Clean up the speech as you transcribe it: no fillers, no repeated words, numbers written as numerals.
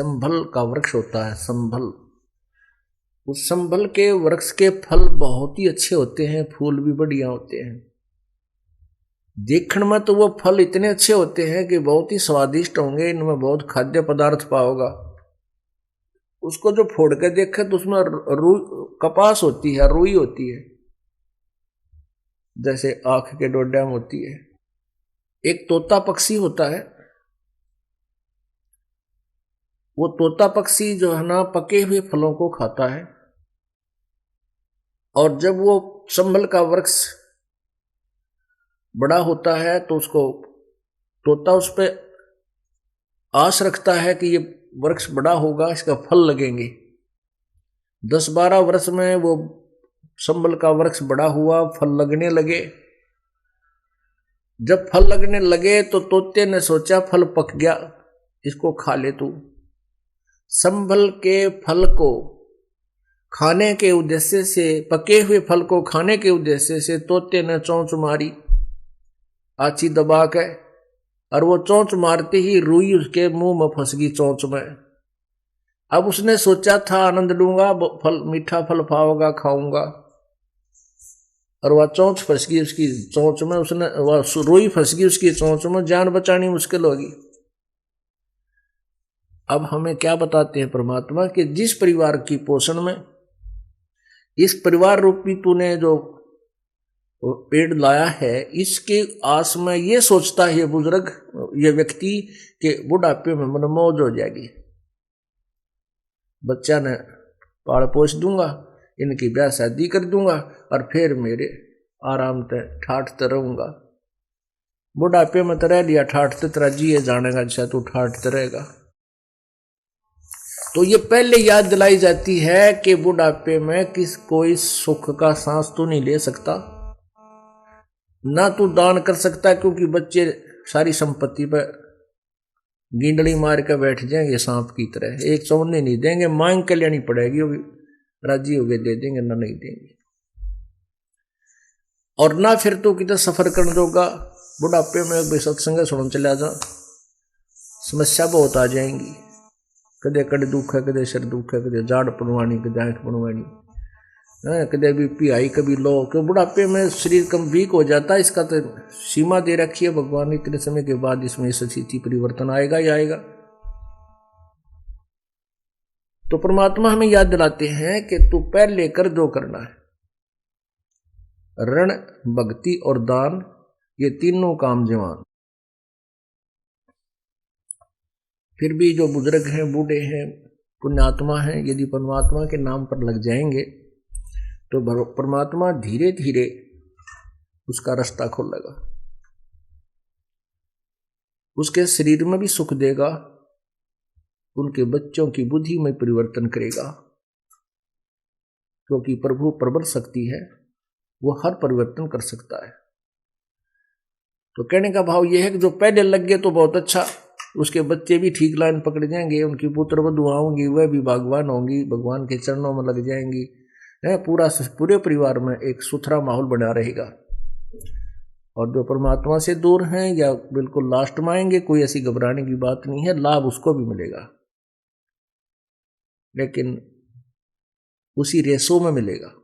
संभल का वृक्ष होता है, संभल। उस संभल के वृक्ष के फल बहुत ही अच्छे होते हैं, फूल भी बढ़िया होते हैं। देखने में तो वो फल इतने अच्छे होते हैं कि बहुत ही स्वादिष्ट होंगे, इनमें बहुत खाद्य पदार्थ पाओगा। उसको जो फोड़ के देखे तो उसमें कपास होती है, रुई होती है, जैसे आंख के डोडा में होती है। एक तोता पक्षी होता है, वो तोता पक्षी जो है ना पके हुए फलों को खाता है, और जब वो संभल का वृक्ष बड़ा होता है तो उसको तोता उस पर आस रखता है कि ये वृक्ष बड़ा होगा, इसका फल लगेंगे। 10-12 वर्ष में वो संभल का वृक्ष बड़ा हुआ, फल लगने लगे। जब फल लगने लगे तो तोते ने सोचा फल पक गया, इसको खा ले तू। संभल के फल को खाने के उद्देश्य से, पके हुए फल को खाने के उद्देश्य से तोते ने चोंच मारी आची दबा के, और वो चोंच मारते ही रुई उसके मुंह में फंस गई चोंच में। अब उसने सोचा था आनंद लूंगा, फल मीठा फल पाओगा, खाऊंगा, और वह चोंच फंस गई उसकी चोंच में, उसने वह रुई फंस गई उसकी चोंच में, जान बचानी मुश्किल होगी। अब हमें क्या बताते हैं परमात्मा कि जिस परिवार की पोषण में इस परिवार रूपी तूने जो पेड़ लाया है, इसके आस में ये सोचता है ये बुजुर्ग, ये व्यक्ति के बुढ़ापे में मन मौज हो जाएगी, बच्चा ने पाल पोष दूंगा, इनकी ब्याह शादी कर दूंगा, और फिर मेरे आराम से ठाठते रहूंगा। बुढ़ापे में तो रह लिया ठाठते, तेरा जी जानेगा जैसा तू ठाठते रहेगा। तो ये पहले याद दिलाई जाती है कि बुढ़ापे में कोई सुख का सांस तो नहीं ले सकता, ना तू दान कर सकता, क्योंकि बच्चे सारी संपत्ति पर गिंडली मार के बैठ जाएंगे सांप की तरह, एक चौने नहीं देंगे, मांग के लेनी पड़ेगी, वो भी राजी हो गए दे देंगे, ना नहीं देंगे। और ना फिर तो किधर सफर कर दोगा बुढ़ापे में, सत्संग सुन चला जा, समस्या बहुत आ जाएंगी, कदे कड़े दुख है, कदे सिर दुख है, कदे जाड़ पड़वानी, कदे आंख पड़वानी, कदे बीपी हाई, कभी लो, क्यों बुढ़ापे में शरीर कम वीक हो जाता है। इसका तो सीमा दे रखी है भगवान, इतने समय के बाद इसमें स्थिति परिवर्तन आएगा ही आएगा। तो परमात्मा हमें याद दिलाते हैं कि तू पहले कर जो करना है, ऋण, भक्ति और दान, ये तीनों काम जवान। फिर भी जो बुजुर्ग हैं, बूढ़े हैं, पुण्यात्मा हैं, यदि परमात्मा के नाम पर लग जाएंगे तो परमात्मा धीरे धीरे उसका रास्ता खोलेगा, उसके शरीर में भी सुख देगा, उनके बच्चों की बुद्धि में परिवर्तन करेगा, क्योंकि प्रभु प्रबल शक्ति है, वो हर परिवर्तन कर सकता है। तो कहने का भाव यह है कि जो पहले लग गए तो बहुत अच्छा, उसके बच्चे भी ठीक लाइन पकड़ जाएंगे, उनकी पुत्र वधुआ होंगी, वह भी भगवान होंगी, भगवान के चरणों में लग जाएंगी, पूरे परिवार में एक सुथरा माहौल बना रहेगा। और जो परमात्मा से दूर हैं या बिल्कुल लास्ट में आएंगे, कोई ऐसी घबराने की बात नहीं है, लाभ उसको भी मिलेगा, लेकिन उसी रेसों में मिलेगा।